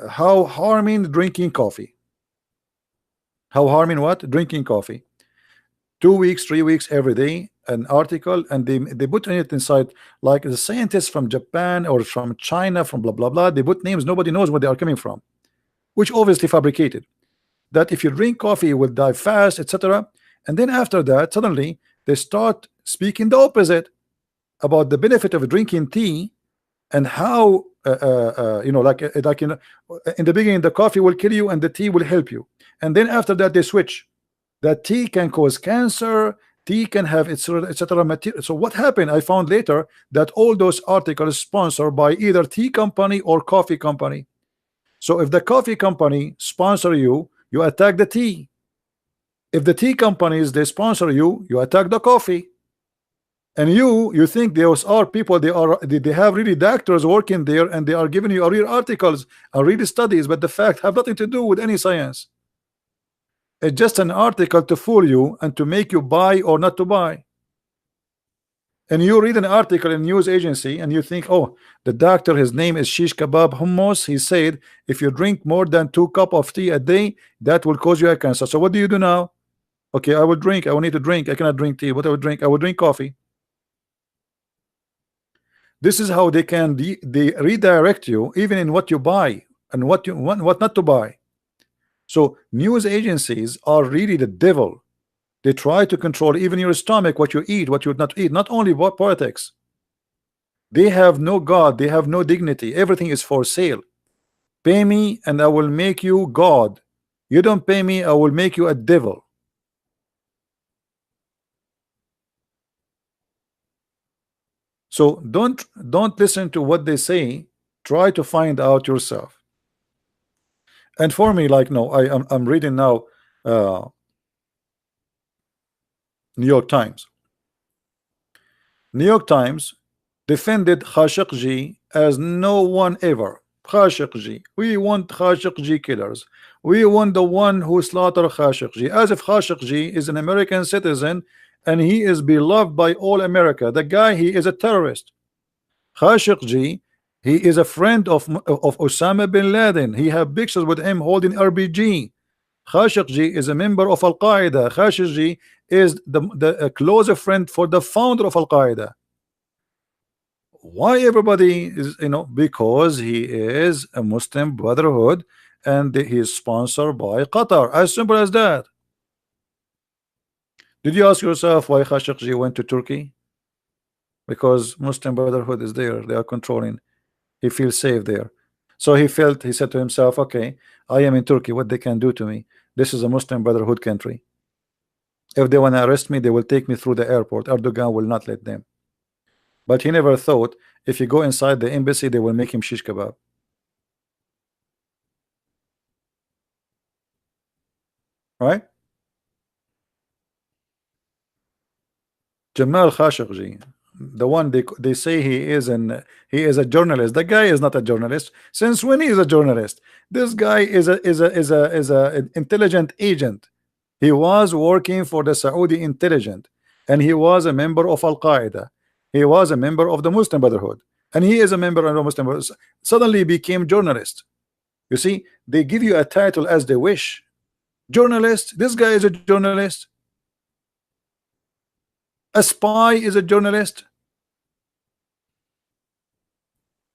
how harming drinking coffee. How harming what? Drinking coffee. 2 weeks, 3 weeks every day, an article, and they put it inside like the scientists from Japan or from China, from blah blah blah. They put names, nobody knows where they are coming from, which obviously fabricated. That if you drink coffee, you will die fast, etc. And then after that, suddenly they start speaking the opposite about the benefit of drinking tea, and how you know, like in the beginning the coffee will kill you and the tea will help you, and then after that they switch that tea can cause cancer, tea can have etc. material. So what happened? I found later that all those articles sponsored by either tea company or coffee company. So if the coffee company sponsor you, you attack the tea. If the tea companies they sponsor you, you attack the coffee. And you think those are people, they have really doctors working there, and they are giving you real articles and real studies, but the fact have nothing to do with any science. It's just an article to fool you and to make you buy or not to buy. And you read an article in news agency and you think, oh, the doctor, his name is Shish Kebab Hummus, he said if you drink more than 2 cups of tea a day, that will cause you a cancer. So what do you do now? Okay, I will drink, I will need to drink, I cannot drink tea. What I will drink? I will drink coffee. This is how they can they redirect you even in what you buy and what you want, what not to buy. So news agencies are really the devil. They try to control even your stomach, what you eat, what you not eat. Not only what politics. They have no God, they have no dignity. Everything is for sale. Pay me and I will make you God. You don't pay me, I will make you a devil. So don't listen to what they say. Try to find out yourself. And for me, like, no, I'm reading now New York Times. New York Times defended Khashoggi as no one ever. Khashoggi, we want Khashoggi killers. We want the one who slaughtered Khashoggi, as if Khashoggi is an American citizen and he is beloved by all America. The guy, he is a terrorist. Khashoggi, he is a friend of Osama bin Laden. He have pictures with him holding RPG. Khashoggi is a member of Al-Qaeda. Khashoggi is the closer friend for the founder of Al-Qaeda. Why everybody is, you know, because he is a Muslim Brotherhood and he is sponsored by Qatar. As simple as that. Did you ask yourself why Khashoggi went to Turkey? Because Muslim Brotherhood is there. They are controlling. He feels safe there. So he said to himself, okay, I am in Turkey. What they can do to me? This is a Muslim Brotherhood country. If they want to arrest me, they will take me through the airport. Erdogan will not let them. But he never thought if you go inside the embassy, they will make him shish kebab. Right? Jamal Khashoggi, the one they say he is a journalist. The guy is not a journalist. Since when he is a journalist? This guy is a intelligent agent. He was working for the Saudi intelligence, and he was a member of Al-Qaeda. He was a member of the Muslim Brotherhood, and he is a member of the Muslim Brotherhood. Suddenly became journalist. You see, they give you a title as they wish. Journalist, this guy is a journalist. A spy is a journalist.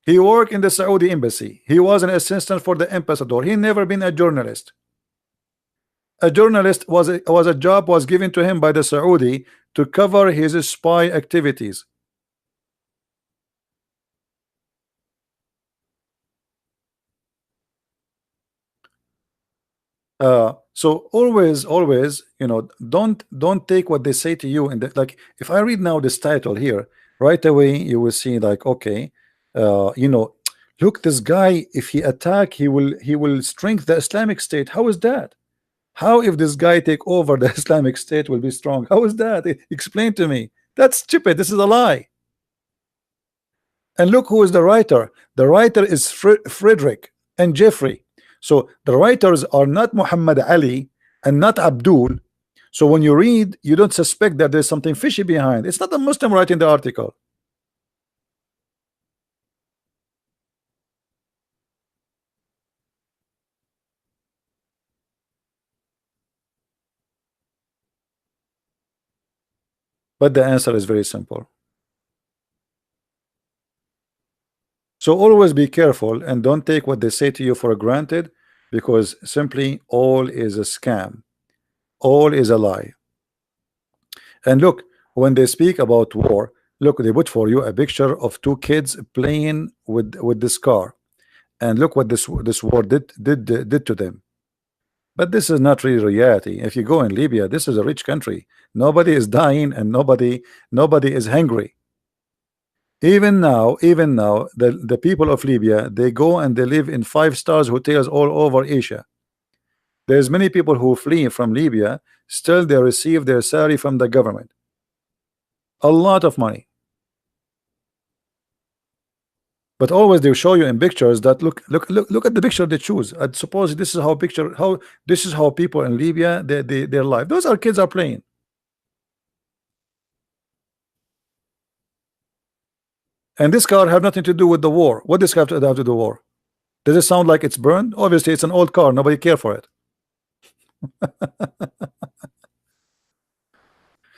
He worked in the Saudi embassy. He was an assistant for the ambassador. He never been a journalist. A journalist was a job was given to him by the Saudi to cover his spy activities. So always, don't take what they say to you. And like, if I read now this title here, right away you will see like, okay, look, this guy, if he attack, he will strengthen the Islamic State. How is that? How, if this guy take over, the Islamic State will be strong? How is that? Explain to me. That's stupid. This is a lie. And look who is the writer. The writer is Frederick and Jeffrey. So the writers are not Muhammad Ali and not Abdul. So when you read, you don't suspect that there's something fishy behind. It's not a Muslim writing the article. But the answer is very simple. So always be careful and don't take what they say to you for granted, because simply all is a scam. All is a lie. And look, when they speak about war, look, they put for you a picture of two kids playing with this car, and look what this war did to them. But this is not really reality. If you go in Libya, this is a rich country. Nobody is dying and nobody is hungry. Even now, the people of Libya, they go and they live in 5 stars hotels all over Asia. There's many people who flee from Libya, still they receive their salary from the government. A lot of money. But always they show you in pictures that look at the picture they choose. I suppose this is how people in Libya their life. Those are kids are playing. And this car have nothing to do with the war. What does have to do with the war? Does it sound like it's burned? Obviously it's an old car, nobody care for it.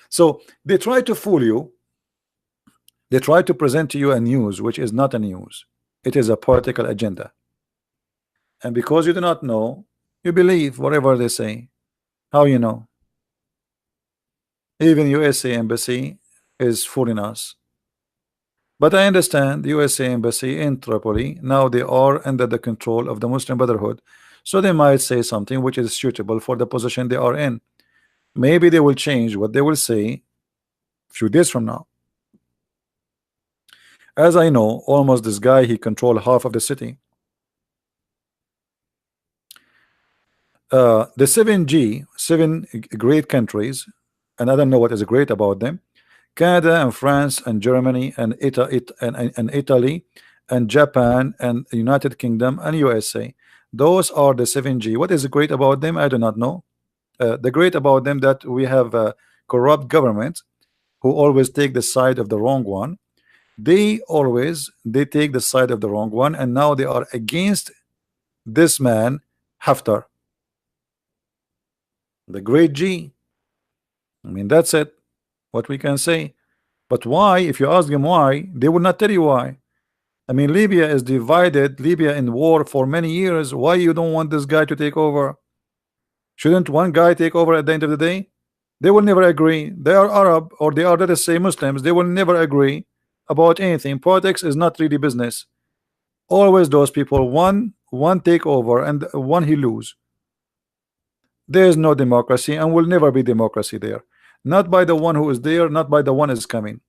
So they try to fool you. They try to present to you a news which is not a news. It is a political agenda. And because you do not know, you believe whatever they say. How you know? Even USA embassy is fooling us. But I understand the USA embassy in Tripoli, now they are under the control of the Muslim Brotherhood, so they might say something which is suitable for the position they are in. Maybe they will change what they will say a few days from now. As I know, almost this guy, he controlled half of the city. The 7G, 7 great countries, and I don't know what is great about them. Canada and France and Germany and Italy and Japan and United Kingdom and USA. Those are the 7G. What is great about them? I do not know. The great about them that we have corrupt government who always take the side of the wrong one. They take the side of the wrong one, and now they are against this man Haftar, the great G. I mean, that's it, what we can say. But why? If you ask them why, they will not tell you why. I mean, Libya is divided, Libya in war for many years. Why you don't want this guy to take over? Shouldn't one guy take over at the end of the day? They will never agree. They are Arab, or they are, let us say, Muslims. They will never agree about anything. Politics is not really business. Always those people, one take over and one he lose. There is no democracy and will never be democracy there. Not by the one who is there, not by the one is coming.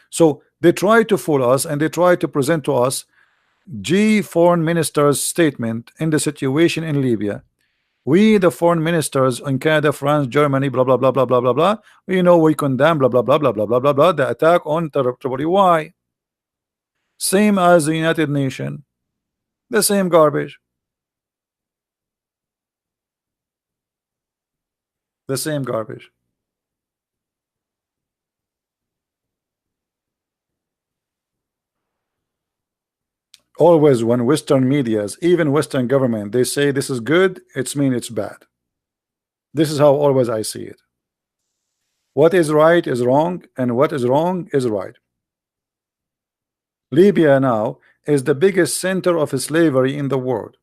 So they try to fool us, and they try to present to us G foreign minister's statement in the situation in Libya. We, the foreign ministers in Canada, France, Germany, blah blah blah blah blah blah blah, we condemn blah blah blah blah blah blah blah blah the attack on Tripoli. Why? Same as the United Nations, the same garbage, the same garbage. Always when Western medias, even Western government, they say this is good, it's mean it's bad. This is how always I see it. What is right is wrong, and what is wrong is right. Libya now is the biggest center of slavery in the world.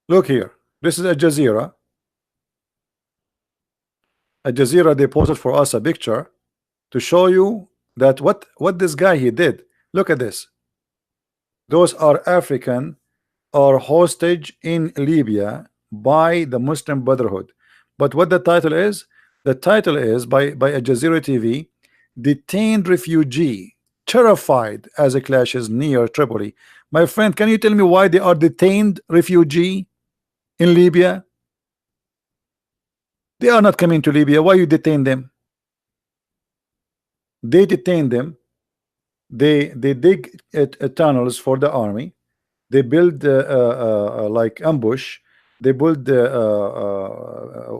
Look here. This is Al Jazeera. Al Jazeera, they posted for us a picture to show you that what this guy he did. Look at this. Those are African are hostage in Libya by the Muslim Brotherhood. But what the title is? The title is by Al Jazeera TV, detained refugee terrified as it clashes near Tripoli. My friend, can you tell me why they are detained refugee in Libya? They are not coming to Libya. Why you detain them? They detain them. They dig tunnels for the army. They build like ambush. They build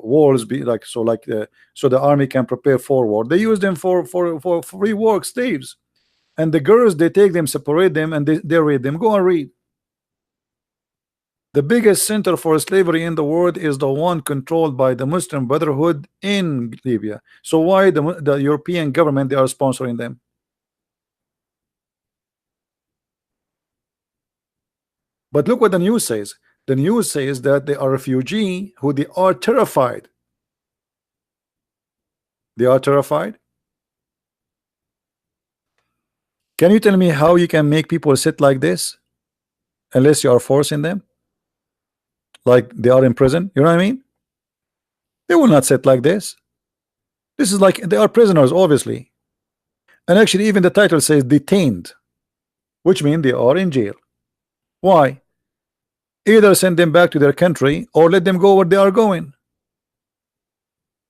walls, be like so, like so the army can prepare forward. They use them for free work, slaves. And the girls, they take them, separate them, and they read them. Go and read. The biggest center for slavery in the world is the one controlled by the Muslim Brotherhood in Libya. So why the European government, they are sponsoring them? But look what the news says. The news says that they are refugee who they are terrified. They are terrified. Can you tell me how you can make people sit like this unless you are forcing them? Like they are in prison, you know what I mean? They will not sit like this. This is like they are prisoners, obviously. And actually, even the title says detained, which means they are in jail. Why? Either send them back to their country or let them go where they are going.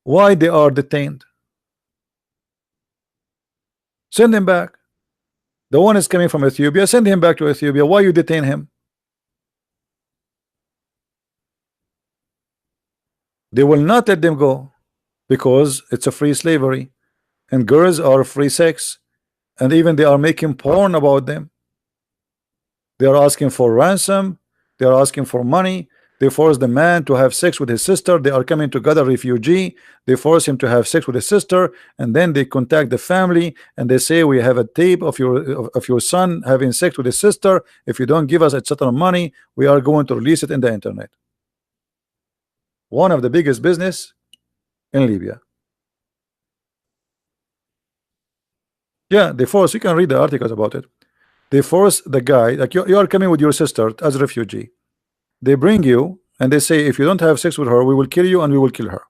Why they are detained? Send them back. The one is coming from Ethiopia, send him back to Ethiopia. Why you detain him? They will not let them go because it's a free slavery, and girls are free sex, and even they are making porn about them. They are asking for ransom. They are asking for money. They force the man to have sex with his sister. They are coming together, refugee. They force him to have sex with his sister, and then they contact the family and they say, we have a tape of your son having sex with his sister. If you don't give us a certain money, we are going to release it in the internet. One of the biggest business in Libya. Yeah, they force. You can read the articles about it. They force the guy, like you are coming with your sister as a refugee. They bring you and they say, if you don't have sex with her, we will kill you and we will kill her.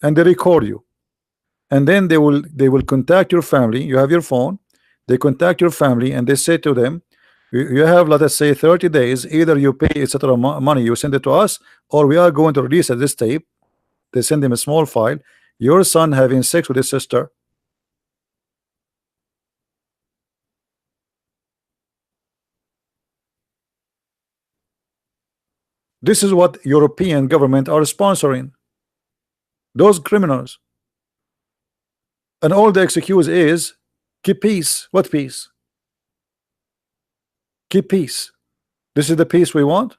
And they record you. And then they will contact your family. You have your phone. They contact your family and they say to them, you have, let us say, 30 days. Either you pay a certain amount of money, you send it to us, or we are going to release this tape. They send them a small file. Your son having sex with his sister. This is what European government are sponsoring. Those criminals. And all the excuse is keep peace. What peace? Keep peace. This is the peace we want.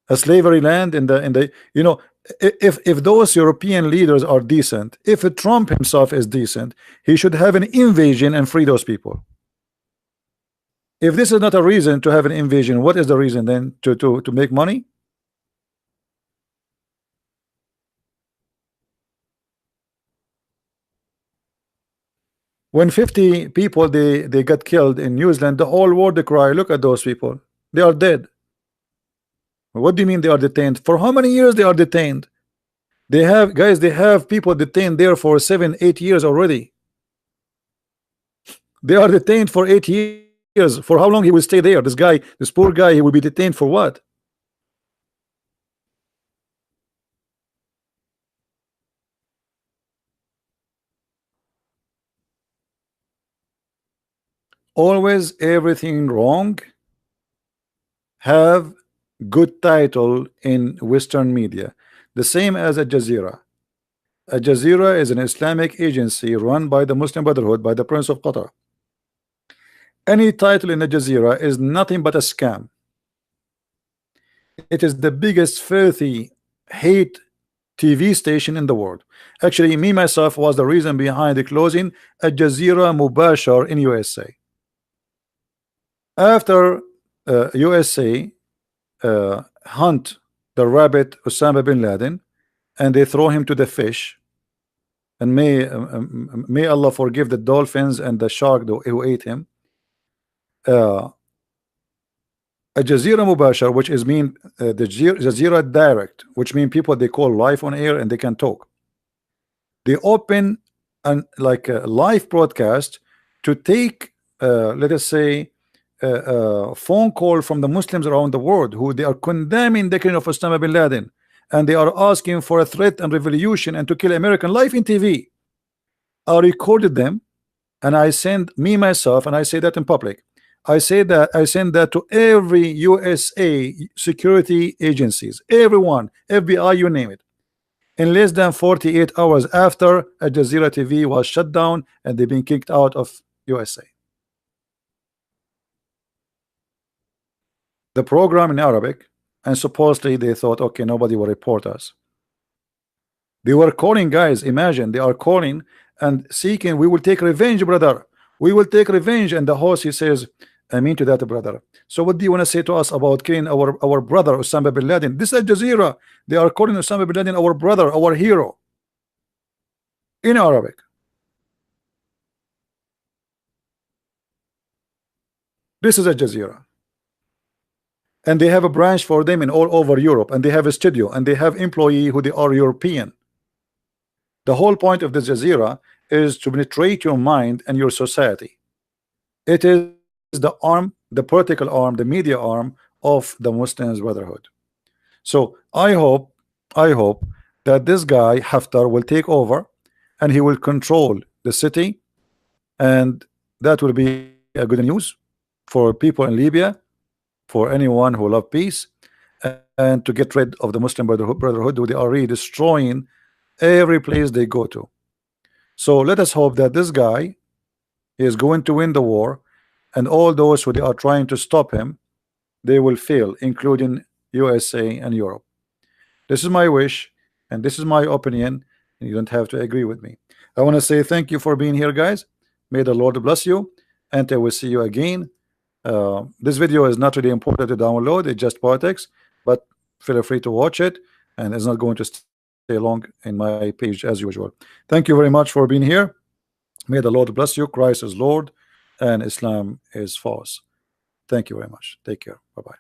A slavery land in the you know, if those European leaders are decent, if Trump himself is decent, he should have an invasion and free those people. If this is not a reason to have an invasion, what is the reason then to make money? When 50 people they got killed in New Zealand, the whole world they cry, look at those people, they are dead. What do you mean they are detained? For how many years they are detained? They have, guys, they have people detained there for 7-8 years already. They are detained for 8 years. For how long he will stay there? This guy, this poor guy, he will be detained for what? Always everything wrong have good title in Western media, the same as Al Jazeera. Al Jazeera is an Islamic agency run by the Muslim Brotherhood by the Prince of Qatar. Any title in Al Jazeera is nothing but a scam. It is the biggest filthy hate TV station in the world. Actually, me myself was the reason behind the closing Al Jazeera Mubashar in USA. After USA hunt the rabbit Osama bin Laden, and they throw him to the fish, and may Allah forgive the dolphins and the shark who ate him. Al Jazeera Mubashar, which is mean the Jazeera Direct, which mean people they call live on air and they can talk. They open like a live broadcast to take let us say a phone call from the Muslims around the world who they are condemning the killing of Osama bin Laden, and they are asking for a threat and revolution and to kill American life in TV. I recorded them and I send me myself, and I say that in public. I send that to every USA security agencies, everyone, FBI, you name it. In less than 48 hours after, Al Jazeera TV was shut down and they've been kicked out of USA. The program in Arabic, and supposedly they thought, okay, nobody will report us. They were calling, guys, imagine, they are calling and seeking, we will take revenge, brother. We will take revenge. And the host, he says, I mean to that, brother. So what do you want to say to us about killing our brother Osama bin Laden? This is Al Jazeera. They are calling Osama bin Laden our brother, our hero, in Arabic. This is Al Jazeera. And they have a branch for them in all over Europe, and they have a studio, and they have employee who they are European. The whole point of the Jazeera is to penetrate your mind and your society. It is the arm, the political arm, the media arm of the Muslims Brotherhood. So I hope that this guy Haftar will take over and he will control the city, and that will be a good news for people in Libya, for anyone who love peace, and to get rid of the Muslim Brotherhood who they are really destroying every place they go to. So let us hope that this guy is going to win the war, and all those who they are trying to stop him, they will fail, including USA and Europe. This is my wish and this is my opinion, and you don't have to agree with me. I want to say thank you for being here, guys. May the Lord bless you, and I will see you again. This video is not really important to download, it's just politics, but feel free to watch it, and it's not going to stay long in my page as usual. Thank you very much for being here. May the Lord bless you. Christ is Lord and Islam is false. Thank you very much. Take care. Bye-bye.